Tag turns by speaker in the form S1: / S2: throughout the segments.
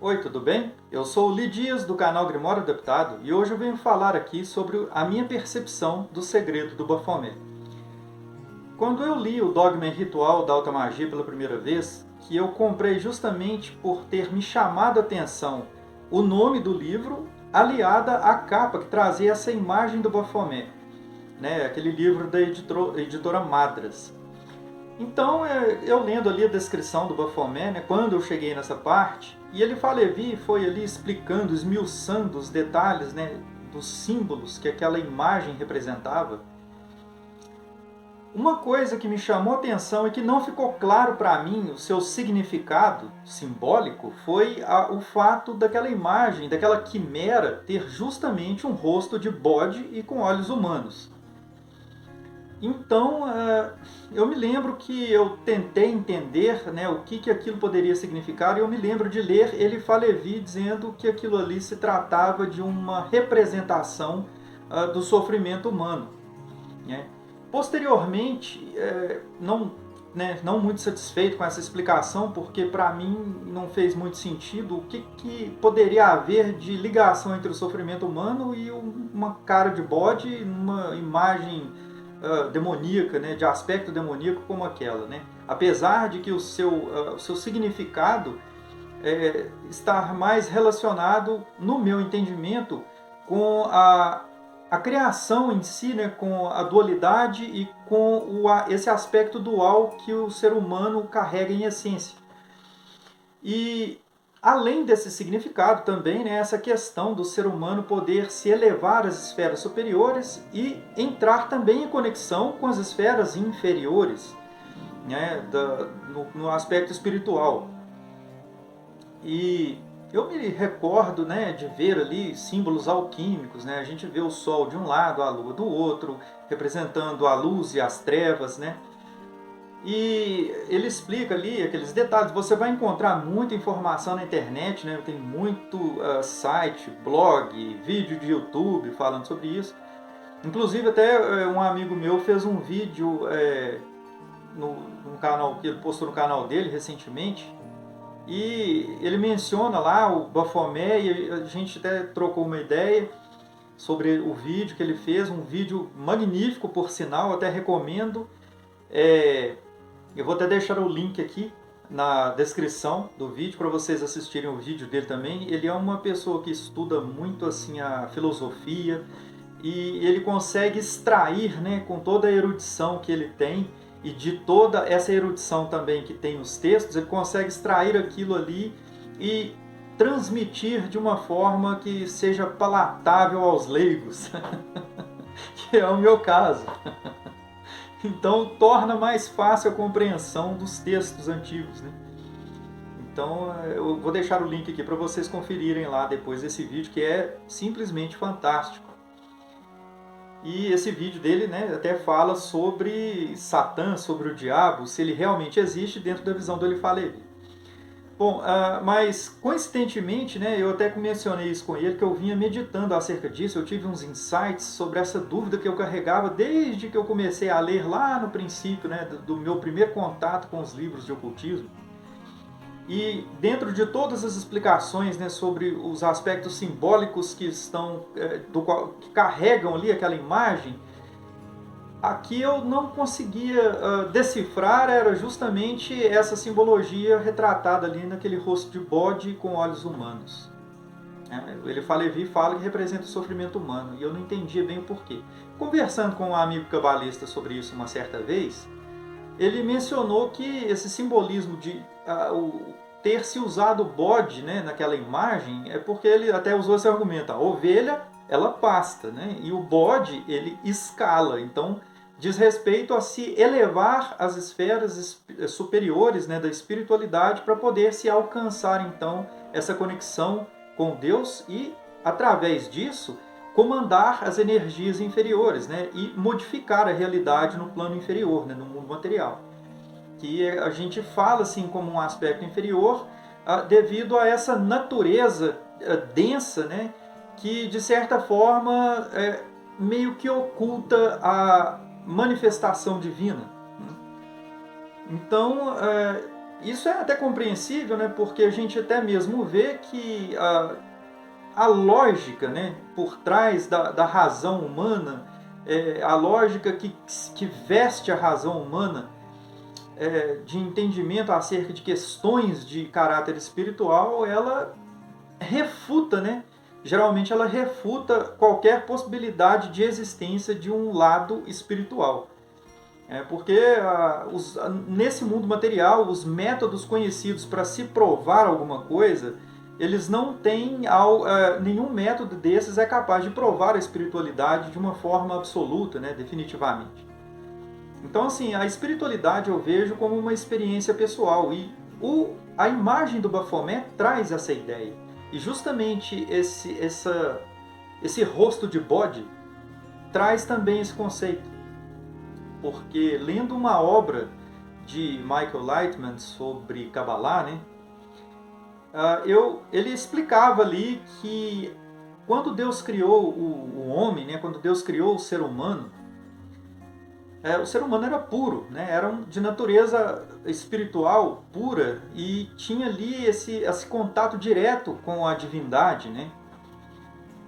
S1: Oi, tudo bem? Eu sou o Li Dias, do canal Grimório Adaptado, e hoje eu venho falar aqui sobre a minha percepção do segredo do Baphomet. Quando eu li o Dogma e Ritual da Alta Magia pela primeira vez, que eu comprei justamente por ter me chamado a atenção o nome do livro, aliada à capa que trazia essa imagem do Baphomet, né? Aquele livro da editora Madras. Então, eu lendo ali a descrição do Baphomet, né, quando eu cheguei nessa parte, e ele foi ali explicando, esmiuçando os detalhes, né, dos símbolos que aquela imagem representava. Uma coisa que me chamou a atenção e que não ficou claro para mim o seu significado simbólico foi o fato daquela imagem, daquela quimera, ter justamente um rosto de bode e com olhos humanos. Então, eu me lembro que eu tentei entender, né, o que aquilo poderia significar, e eu me lembro de ler Eliphas Levi dizendo que aquilo ali se tratava de uma representação do sofrimento humano, né? Posteriormente, não muito satisfeito com essa explicação, porque para mim não fez muito sentido o que poderia haver de ligação entre o sofrimento humano e uma cara de bode, uma imagem demoníaca, né, de aspecto demoníaco como aquela, né? Apesar de que o seu significado estar mais relacionado, no meu entendimento, com a criação em si, né, com a dualidade e com esse aspecto dual que o ser humano carrega em essência. E além desse significado também, né, essa questão do ser humano poder se elevar às esferas superiores e entrar também em conexão com as esferas inferiores, né, no aspecto espiritual. E eu me recordo, né, de ver ali símbolos alquímicos, né? A gente vê o sol de um lado, a lua do outro, representando a luz e as trevas, né? E ele explica ali aqueles detalhes. Você vai encontrar muita informação na internet, né? Tem muito site, blog, vídeo de YouTube falando sobre isso. Inclusive até um amigo meu fez um vídeo no canal que ele postou no canal dele recentemente. E ele menciona lá o Baphomet e a gente até trocou uma ideia sobre o vídeo que ele fez, um vídeo magnífico por sinal, até recomendo. Eu vou até deixar o link aqui na descrição do vídeo para vocês assistirem o vídeo dele também. Ele é uma pessoa que estuda muito assim a filosofia e ele consegue extrair, né, com toda a erudição que ele tem e de toda essa erudição também que tem nos textos, ele consegue extrair aquilo ali e transmitir de uma forma que seja palatável aos leigos, que é o meu caso. Então torna mais fácil a compreensão dos textos antigos, né? Então eu vou deixar o link aqui para vocês conferirem lá depois desse vídeo, que é simplesmente fantástico. E esse vídeo dele, né, até fala sobre Satã, sobre o diabo, se ele realmente existe dentro da visão do Eliphas Levi. Bom, mas coincidentemente, né, eu até mencionei isso com ele, que eu vinha meditando acerca disso, eu tive uns insights sobre essa dúvida que eu carregava desde que eu comecei a ler lá no princípio, né, do meu primeiro contato com os livros de ocultismo. E dentro de todas as explicações, né, sobre os aspectos simbólicos que que carregam ali aquela imagem, aqui eu não conseguia decifrar era justamente essa simbologia retratada ali naquele rosto de bode com olhos humanos. Ele fala que representa o sofrimento humano, e eu não entendia bem o porquê. Conversando com um amigo cabalista sobre isso uma certa vez, ele mencionou que esse simbolismo de ter se usado o bode, né, naquela imagem é porque ele até usou esse argumento: a ovelha ela pasta, né, e o bode ele escala. Então diz respeito a se elevar às esferas superiores, né, da espiritualidade para poder se alcançar então essa conexão com Deus e através disso comandar as energias inferiores, né, e modificar a realidade no plano inferior, né, no mundo material, que a gente fala assim como um aspecto inferior devido a essa natureza densa, né, que de certa forma meio que oculta a manifestação divina. Então, isso é até compreensível, né? Porque a gente até mesmo vê que a lógica, né, por trás da razão humana, a lógica que veste a razão humana de entendimento acerca de questões de caráter espiritual, ela refuta, né? Geralmente ela refuta qualquer possibilidade de existência de um lado espiritual. Porque nesse mundo material, os métodos conhecidos para se provar alguma coisa, eles não têm, nenhum método desses é capaz de provar a espiritualidade de uma forma absoluta, né, definitivamente. Então, assim, a espiritualidade eu vejo como uma experiência pessoal e a imagem do Baphomet traz essa ideia. E justamente esse rosto de bode traz também esse conceito. Porque lendo uma obra de Michael Lightman sobre Kabbalah, né, ele explicava ali que quando Deus criou o homem, né, quando Deus criou o ser humano era puro, né, era de natureza espiritual pura e tinha ali esse contato direto com a divindade, né?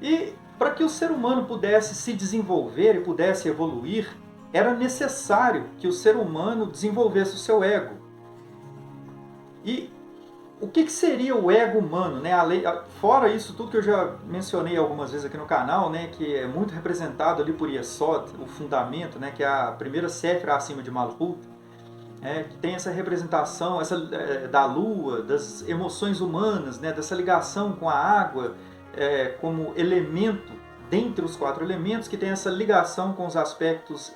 S1: E para que o ser humano pudesse se desenvolver e pudesse evoluir, era necessário que o ser humano desenvolvesse o seu ego. E o que seria o ego humano, né? Fora isso tudo que eu já mencionei algumas vezes aqui no canal, né? Que é muito representado ali por Yesod, o fundamento, né? Que é a primeira Séfira acima de Malkuth, que tem essa representação da lua, das emoções humanas, né? Dessa ligação com a água como elemento dentre os 4 elementos, que tem essa ligação com os aspectos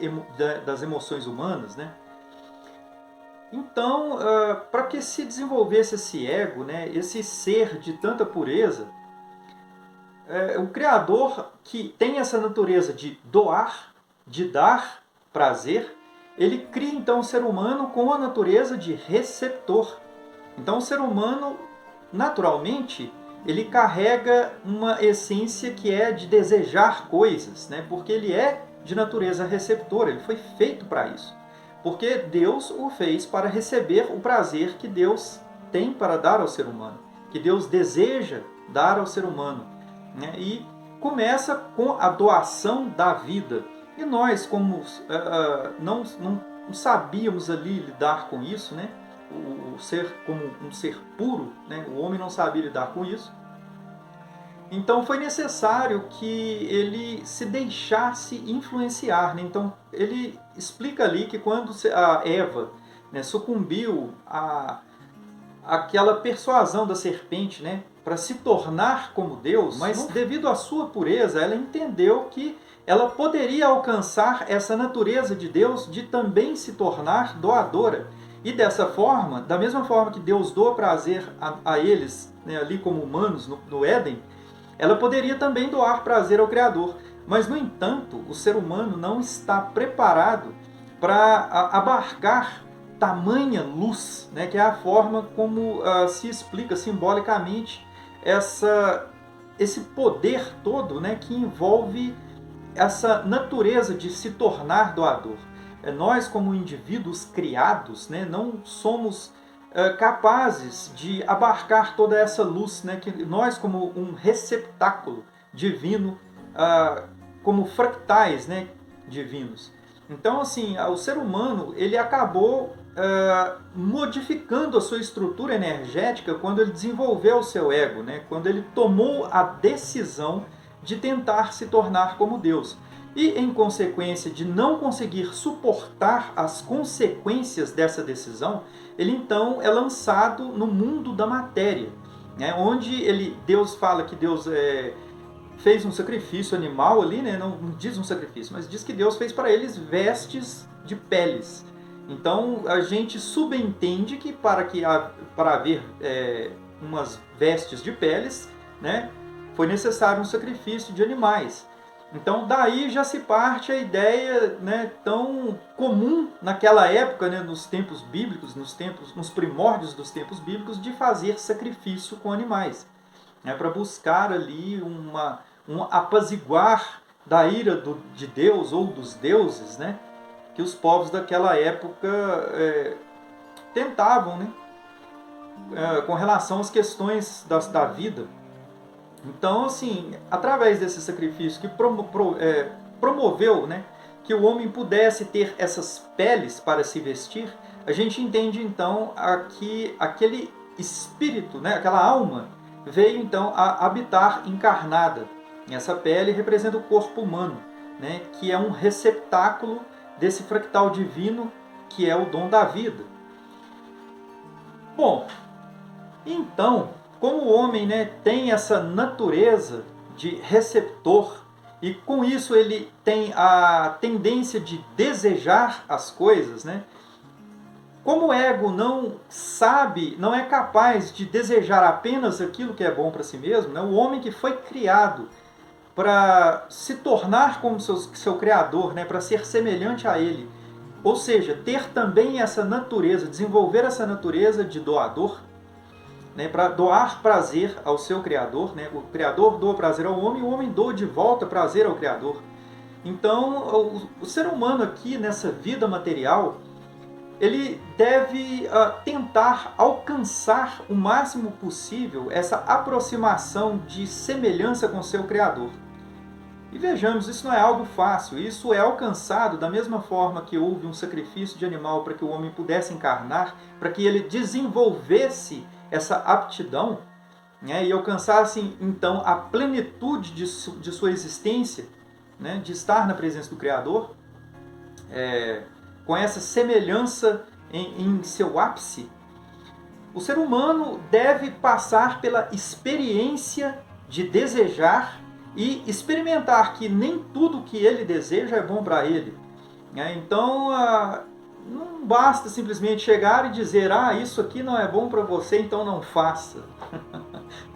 S1: das emoções humanas, né? Então, para que se desenvolvesse esse ego, né, esse ser de tanta pureza, o Criador, que tem essa natureza de doar, de dar prazer, ele cria então o ser humano com a natureza de receptor. Então, o ser humano, naturalmente, ele carrega uma essência que é de desejar coisas, né? Porque ele é de natureza receptora, ele foi feito para isso. Porque Deus o fez para receber o prazer que Deus tem para dar ao ser humano, que Deus deseja dar ao ser humano, né? E começa com a doação da vida. E nós, como não sabíamos ali lidar com isso, né? O ser como um ser puro, né? O homem não sabia lidar com isso. Então foi necessário que ele se deixasse influenciar, né? Então ele explica ali que quando a Eva, né, sucumbiu àquela persuasão da serpente, né, para se tornar como Deus, mas devido à sua pureza, ela entendeu que ela poderia alcançar essa natureza de Deus de também se tornar doadora. E dessa forma, da mesma forma que Deus doa prazer a eles, né, ali como humanos no Éden, ela poderia também doar prazer ao Criador. Mas, no entanto, o ser humano não está preparado para abarcar tamanha luz, né, que é a forma como se explica simbolicamente esse poder todo, né, que envolve essa natureza de se tornar doador. Nós, como indivíduos criados, né, não somos capazes de abarcar toda essa luz, né, que nós, como um receptáculo divino, como fractais, né, divinos. Então, assim, o ser humano ele acabou modificando a sua estrutura energética quando ele desenvolveu o seu ego, né, quando ele tomou a decisão de tentar se tornar como Deus. E, em consequência de não conseguir suportar as consequências dessa decisão, ele então é lançado no mundo da matéria, né? Onde Deus fala que Deus fez um sacrifício animal ali, né? Não diz um sacrifício, mas diz que Deus fez para eles vestes de peles. Então a gente subentende que para haver umas vestes de peles, né, foi necessário um sacrifício de animais. Então daí já se parte a ideia, né, tão comum naquela época, né, nos tempos bíblicos, nos primórdios dos tempos bíblicos, de fazer sacrifício com animais, né, para buscar ali um apaziguar da ira de Deus ou dos deuses, né, que os povos daquela época tentavam, né, com relação às questões da vida. Então, assim, através desse sacrifício que promoveu, né, que o homem pudesse ter essas peles para se vestir, a gente entende então que aquele espírito, né, aquela alma, veio então a habitar encarnada. Essa pele representa o corpo humano, né, que é um receptáculo desse fractal divino que é o dom da vida. Bom, então, como o homem, né, tem essa natureza de receptor e com isso ele tem a tendência de desejar as coisas, né? Como o ego não sabe, não é capaz de desejar apenas aquilo que é bom para si mesmo, né? O homem que foi criado para se tornar como seu criador, né? Para ser semelhante a ele, ou seja, ter também essa natureza, desenvolver essa natureza de doador, né, para doar prazer ao seu Criador, né? O Criador doa prazer ao homem, o homem doa de volta prazer ao Criador. Então, o ser humano aqui, nessa vida material, ele deve tentar alcançar o máximo possível essa aproximação de semelhança com o seu Criador. E vejamos, isso não é algo fácil, isso é alcançado da mesma forma que houve um sacrifício de animal para que o homem pudesse encarnar, para que ele desenvolvesse essa aptidão, né, e alcançasse então a plenitude de sua existência, né, de estar na presença do Criador, com essa semelhança em seu ápice. O ser humano deve passar pela experiência de desejar e experimentar que nem tudo que ele deseja é bom para ele. Então, não basta simplesmente chegar e dizer: isso aqui não é bom para você, então não faça.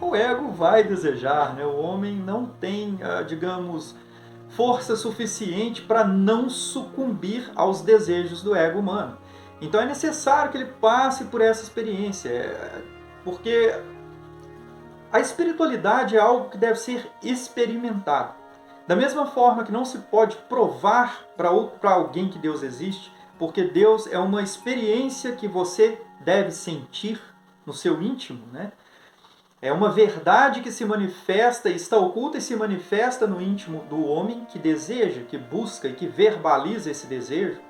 S1: O ego vai desejar, né? O homem não tem, digamos, força suficiente para não sucumbir aos desejos do ego humano. Então é necessário que ele passe por essa experiência, porque a espiritualidade é algo que deve ser experimentado. Da mesma forma que não se pode provar para alguém que Deus existe, porque Deus é uma experiência que você deve sentir no seu íntimo, né? É uma verdade que se manifesta, está oculta e se manifesta no íntimo do homem que deseja, que busca e que verbaliza esse desejo.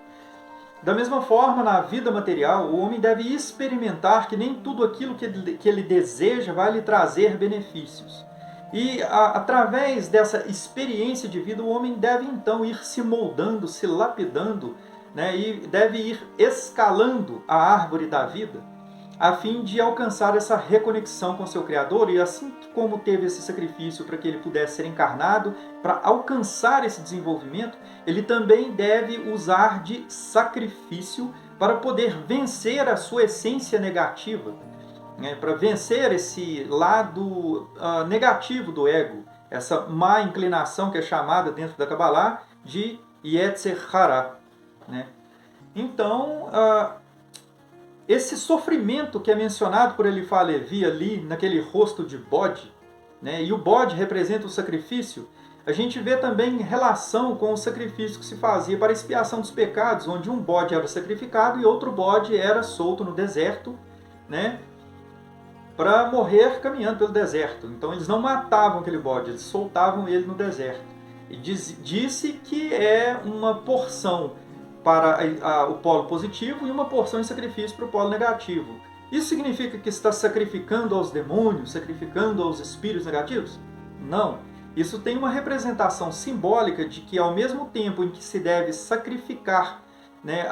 S1: Da mesma forma, na vida material, o homem deve experimentar que nem tudo aquilo que ele deseja vai lhe trazer benefícios. E através dessa experiência de vida, o homem deve então ir se moldando, se lapidando, né, e deve ir escalando a árvore da vida, a fim de alcançar essa reconexão com seu Criador. E assim como teve esse sacrifício para que ele pudesse ser encarnado, para alcançar esse desenvolvimento, ele também deve usar de sacrifício para poder vencer a sua essência negativa, né? Para vencer esse lado negativo do ego, essa má inclinação que é chamada dentro da Kabbalah de Yetzer Hara, né? Então, esse sofrimento que é mencionado por Eliphaz Levi ali, naquele rosto de bode, né, e o bode representa o sacrifício, a gente vê também em relação com o sacrifício que se fazia para a expiação dos pecados, onde um bode era sacrificado e outro bode era solto no deserto, né, para morrer caminhando pelo deserto. Então eles não matavam aquele bode, eles soltavam ele no deserto. E disse que é uma porção para o polo positivo e uma porção de sacrifício para o polo negativo. Isso significa que está sacrificando aos demônios, sacrificando aos espíritos negativos? Não. Isso tem uma representação simbólica de que, ao mesmo tempo em que se deve sacrificar, né,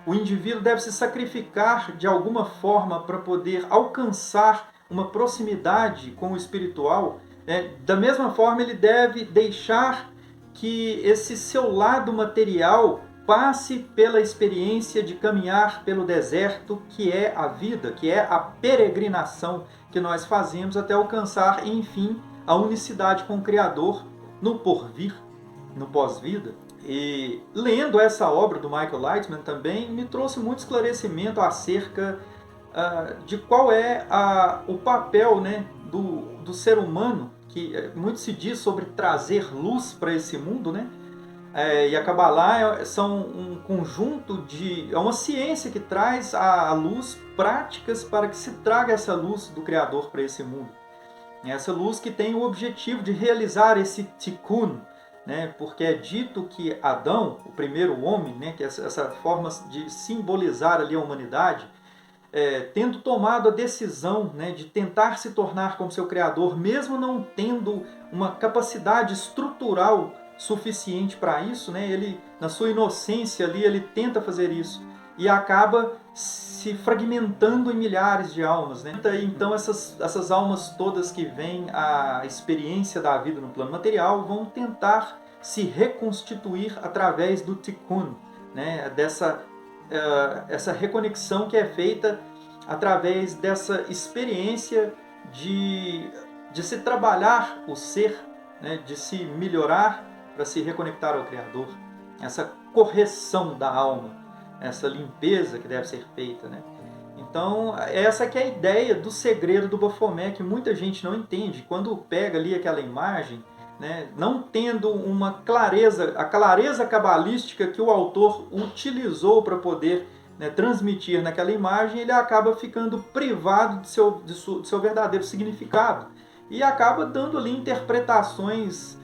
S1: o indivíduo deve se sacrificar de alguma forma para poder alcançar uma proximidade com o espiritual, né, da mesma forma ele deve deixar que esse seu lado material passe pela experiência de caminhar pelo deserto, que é a vida, que é a peregrinação que nós fazemos até alcançar, enfim, a unicidade com o Criador no porvir, no pós-vida. E lendo essa obra do Michael Lightman também me trouxe muito esclarecimento acerca de qual é o papel, né, do ser humano, que muito se diz sobre trazer luz para esse mundo, né? E a Kabbalah são um conjunto é uma ciência que traz à luz práticas para que se traga essa luz do Criador para esse mundo. Essa luz que tem o objetivo de realizar esse tikkun, né? Porque é dito que Adão, o primeiro homem, né? Que essa forma de simbolizar ali a humanidade, tendo tomado a decisão, né, de tentar se tornar como seu Criador, mesmo não tendo uma capacidade estrutural suficiente para isso, né, ele, na sua inocência ali, ele tenta fazer isso e acaba se fragmentando em milhares de almas, né? Então essas almas todas que vêm à experiência da vida no plano material vão tentar se reconstituir através do tikkun, né? Essa reconexão que é feita através dessa experiência de se trabalhar o ser, né? De se melhorar para se reconectar ao Criador, essa correção da alma, essa limpeza que deve ser feita, né? Então, essa que é a ideia do segredo do Baphomet, que muita gente não entende. Quando pega ali aquela imagem, né, não tendo uma clareza, a clareza cabalística que o autor utilizou para poder, né, transmitir naquela imagem, ele acaba ficando privado de seu verdadeiro significado e acaba dando ali interpretações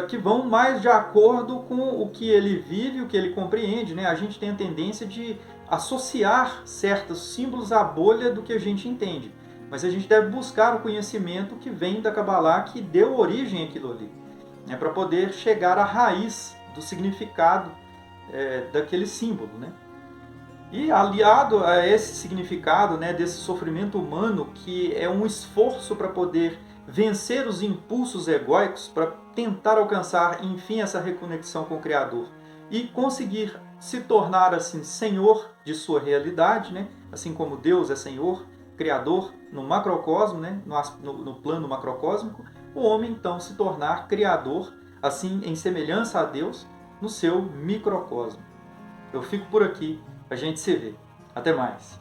S1: que vão mais de acordo com o que ele vive, o que ele compreende, né? A gente tem a tendência de associar certos símbolos à bolha do que a gente entende. Mas a gente deve buscar o conhecimento que vem da Kabbalah, que deu origem àquilo ali, né? Para poder chegar à raiz do significado daquele símbolo, né? E aliado a esse significado, né, desse sofrimento humano, que é um esforço para poder vencer os impulsos egóicos, para tentar alcançar, enfim, essa reconexão com o Criador e conseguir se tornar, assim, senhor de sua realidade, né? Assim como Deus é senhor, criador no macrocosmo, né? No plano macrocósmico, o homem, então, se tornar criador, assim, em semelhança a Deus, no seu microcosmo. Eu fico por aqui, a gente se vê. Até mais!